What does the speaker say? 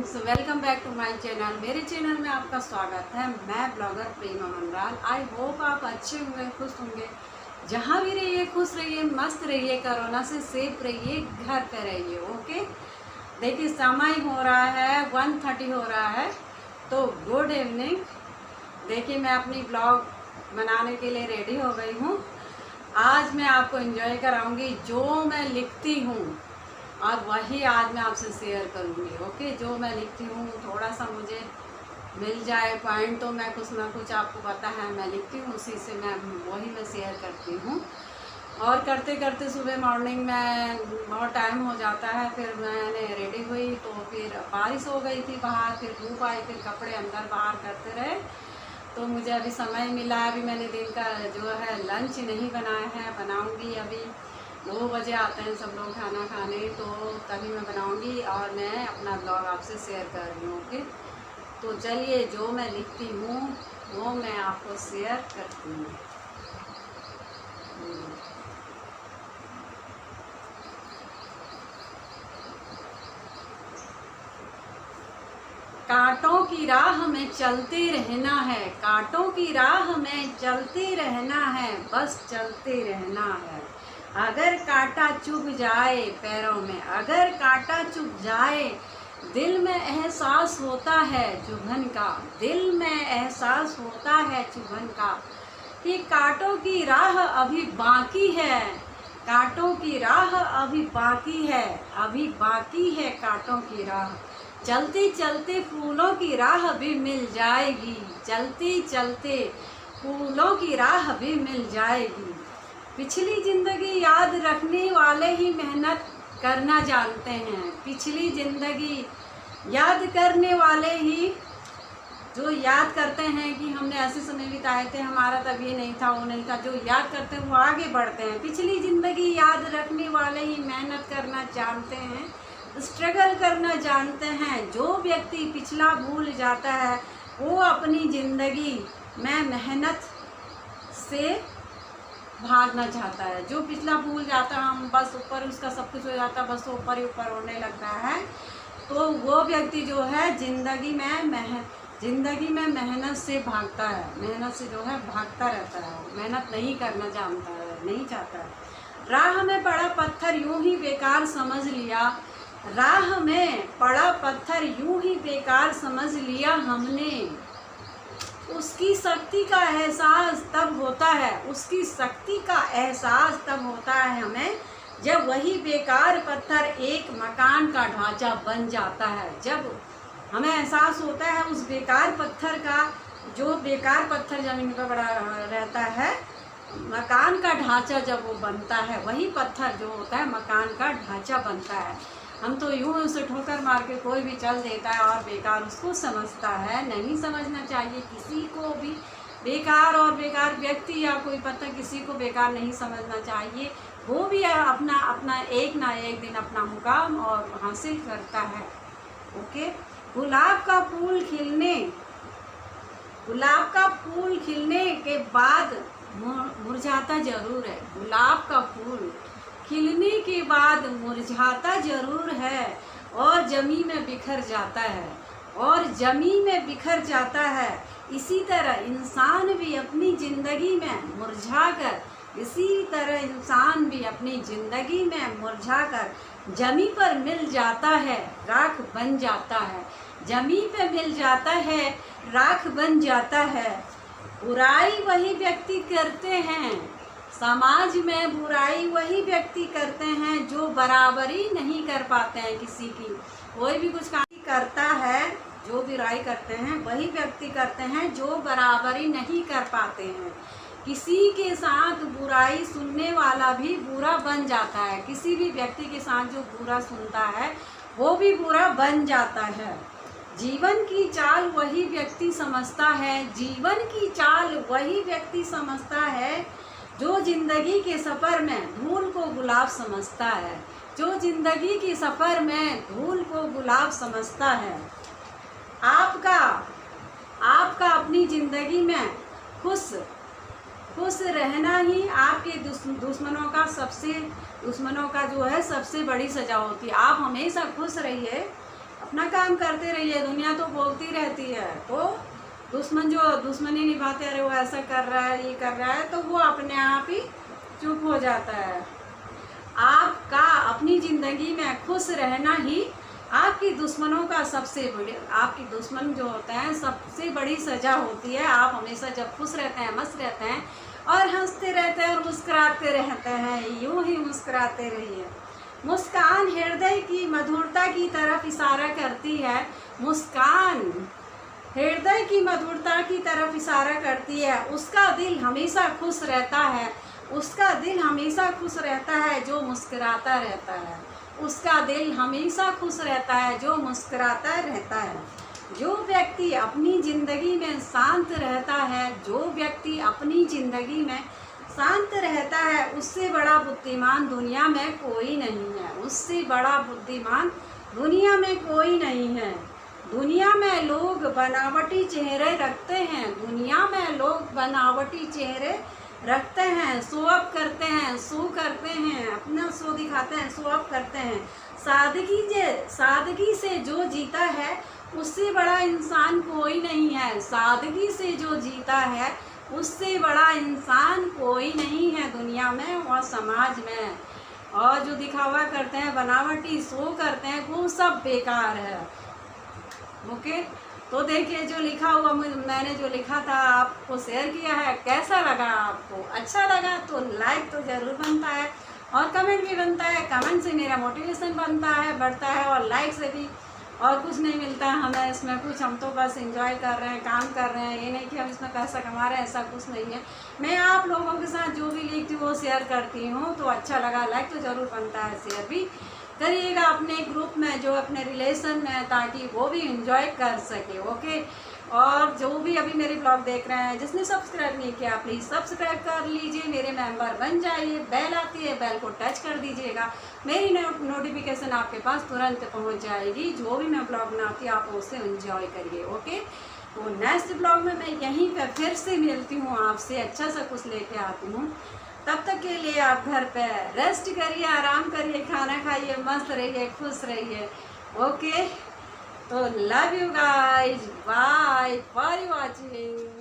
Friends, welcome back to my channel. मेरे channel में आपका स्वागत है। मैं blogger Prema Manral. I hope आप अच्छे होंगे, खुश होंगे। जहाँ भी रहिए खुश रहिए, मस्त रहिए, कोरोना से सेफ रहिए, घर पे रहिए। ओके, देखिए समय हो रहा है 1:30 हो रहा है, तो गुड इवनिंग। देखिए मैं अपनी ब्लॉग बनाने के लिए रेडी हो गई हूँ। आज मैं आपको एंजॉय कराऊंगी जो मैं लिखती हूँ, और वही आज मैं आपसे शेयर करूँगी। ओके, जो मैं लिखती हूँ थोड़ा सा मुझे मिल जाए पॉइंट तो मैं कुछ ना कुछ, आपको पता है मैं लिखती हूँ, उसी से मैं शेयर करती हूँ। और करते करते सुबह मॉर्निंग में बहुत टाइम हो जाता है, फिर मैंने रेडी हुई तो फिर बारिश हो गई थी बाहर, फिर धूप आई, फिर कपड़े अंदर बाहर करते रहे। तो मुझे अभी समय मिला, अभी मैंने दिन का जो है लंच नहीं बनाया है, बनाऊँगी। अभी 2 बजे आते हैं सब लोग खाना खाने, तो तभी मैं बनाऊंगी और मैं अपना ब्लॉग आपसे शेयर कर रही हूँ। ओके, तो चलिए जो मैं लिखती हूँ वो मैं आपको शेयर करती हूँ। कांटों की राह में चलते रहना है, कांटों की राह में चलते रहना है, बस चलते रहना है। अगर कांटा चुभ जाए पैरों में, अगर कांटा चुभ जाए, दिल में एहसास होता है चुभन का, दिल में एहसास होता है चुभन का, कि कांटों की राह अभी बाकी है, कांटों की राह अभी बाकी है, अभी बाकी है कांटों की राह। चलते चलते फूलों की राह भी मिल जाएगी, चलते चलते फूलों की राह भी मिल जाएगी। पिछली ज़िंदगी याद रखने वाले ही मेहनत करना जानते हैं, पिछली ज़िंदगी याद करने वाले ही जो याद करते हैं कि हमने ऐसे समय बिताए थे, हमारा तब ये नहीं था वो नहीं था, जो याद करते हैं वो आगे बढ़ते हैं। पिछली ज़िंदगी याद रखने वाले ही मेहनत करना जानते हैं, स्ट्रगल करना जानते हैं। जो व्यक्ति पिछला भूल जाता है वो अपनी ज़िंदगी में मेहनत से भागना चाहता है। जो पिछला भूल जाता है, हम बस ऊपर उसका सब कुछ हो जाता है, बस वो ऊपर ही ऊपर होने लगता है, तो वो व्यक्ति जो है ज़िंदगी में मेहनत से भागता है, मेहनत से जो है भागता रहता है, मेहनत नहीं करना जानता है, नहीं चाहता है। राह में पड़ा पत्थर यूं ही बेकार समझ लिया, राह में पड़ा पत्थर यूं ही बेकार समझ लिया हमने। उसकी शक्ति का एहसास तब होता है, उसकी शक्ति का एहसास तब होता है हमें, जब वही बेकार पत्थर एक मकान का ढांचा बन जाता है। जब हमें एहसास होता है उस बेकार पत्थर का, जो बेकार पत्थर ज़मीन पर पड़ा रहता है, मकान का ढांचा जब वो बनता है, वही पत्थर जो होता है मकान का ढांचा बनता है। हम तो यूँ उसे ठोकर मार के कोई भी चल देता है और बेकार उसको समझता है। नहीं समझना चाहिए किसी को भी, बेकार और बेकार व्यक्ति या कोई पत्थर किसी को बेकार नहीं समझना चाहिए। वो भी अपना अपना एक ना एक दिन अपना मुकाम और हासिल करता है। ओके, गुलाब का फूल खिलने के बाद मुरझाता ज़रूर है, गुलाब का फूल खिलने के बाद मुरझाता ज़रूर है, और ज़मीन में बिखर जाता है, और ज़मीन में बिखर जाता है। इसी तरह इंसान भी अपनी ज़िंदगी में मुरझाकर, इसी तरह इंसान भी अपनी ज़िंदगी में मुरझाकर ज़मीन पर मिल जाता है, राख बन जाता है, ज़मीन पे मिल जाता है, राख बन जाता है। बुराई वही व्यक्ति करते हैं समाज में, बुराई वही व्यक्ति करते हैं जो बराबरी नहीं कर पाते हैं किसी की। कोई भी कुछ काम करता है, जो बुराई करते हैं वही व्यक्ति करते हैं जो बराबरी नहीं कर पाते हैं। किसी के साथ बुराई सुनने वाला भी बुरा बन जाता है, किसी भी व्यक्ति के साथ जो बुरा सुनता है वो भी बुरा बन जाता है। जीवन की चाल वही व्यक्ति समझता है, जीवन की चाल वही व्यक्ति समझता है जो ज़िंदगी के सफ़र में धूल को गुलाब समझता है, जो ज़िंदगी के सफ़र में धूल को गुलाब समझता है। आपका अपनी ज़िंदगी में खुश रहना ही आपके दुश्मनों का जो है सबसे बड़ी सज़ा होती है। आप हमेशा खुश रहिए, अपना काम करते रहिए, दुनिया तो बोलती रहती है। तो दुश्मन जो दुश्मनी निभाते, अरे वो ऐसा कर रहा है, ये कर रहा है, तो वो अपने आप ही चुप हो जाता है। आपका अपनी ज़िंदगी में खुश रहना ही आपकी दुश्मनों का सबसे बड़ी, आपकी दुश्मन जो होते हैं सबसे बड़ी सज़ा होती है। आप हमेशा जब खुश रहते हैं, मस्त रहते हैं और हंसते रहते हैं और मुस्कुराते रहते हैं, यूं ही मुस्कुराते रहिए। मुस्कान हृदय की मधुरता की तरफ इशारा करती है। मुस्कान हृदय की मधुरता की तरफ इशारा करती है। उसका दिल हमेशा खुश रहता है, उसका दिल हमेशा खुश रहता है जो मुस्कुराता रहता है। उसका दिल हमेशा खुश रहता है जो मुस्कुराता रहता है। जो व्यक्ति अपनी ज़िंदगी में शांत रहता है, जो व्यक्ति अपनी ज़िंदगी में शांत रहता है, उससे बड़ा बुद्धिमान दुनिया में कोई नहीं है। उससे बड़ा बुद्धिमान दुनिया में कोई नहीं है। दुनिया में लोग बनावटी चेहरे रखते हैं, दुनिया में लोग बनावटी चेहरे रखते हैं, शो अप करते हैं, शो करते हैं, अपना शो दिखाते हैं, शो अप करते हैं। सादगी से जो जीता है उससे बड़ा इंसान कोई नहीं है। सादगी से जो जीता है उससे बड़ा इंसान कोई नहीं है दुनिया में और समाज में। और जो दिखावा करते हैं, बनावटी शो करते हैं, वो सब बेकार है। ओके, तो देखिए जो लिखा हुआ मैंने जो लिखा था आपको शेयर किया है, कैसा लगा आपको? अच्छा लगा तो लाइक तो ज़रूर बनता है और कमेंट भी बनता है। कमेंट से मेरा मोटिवेशन बनता है, बढ़ता है, और लाइक से भी और कुछ नहीं मिलता है हमें इसमें कुछ। हम तो बस एंजॉय कर रहे हैं, काम कर रहे हैं, ये नहीं कि हम इसमें पैसा कमा रहे हैं, ऐसा कुछ नहीं है। मैं आप लोगों के साथ जो भी लिखती हूँ वो शेयर करती हूँ, तो अच्छा लगा लाइक तो ज़रूर बनता है, शेयर भी करिएगा अपने ग्रुप में जो अपने रिलेशन में, ताकि वो भी एंजॉय कर सके। ओके, और जो भी अभी मेरे ब्लॉग देख रहे हैं, जिसने सब्सक्राइब नहीं किया प्लीज़ सब्सक्राइब कर लीजिए, मेरे मेंबर बन जाइए। बेल आती है, बेल को टच कर दीजिएगा, मेरी नोटिफिकेशन आपके पास तुरंत पहुंच जाएगी। जो भी मैं ब्लॉग बनाती हूँ आप उससे एंजॉय करिए। ओके, तो नेक्स्ट ब्लॉग में मैं यहीं पर फिर से मिलती हूँ आपसे, अच्छा सा कुछ लेके आती हूँ। तब तक के लिए आप घर पे रेस्ट करिए, आराम करिए, खाना खाइए, मस्त रहिए, खुश रहिए। ओके, तो love you guys, bye for watching.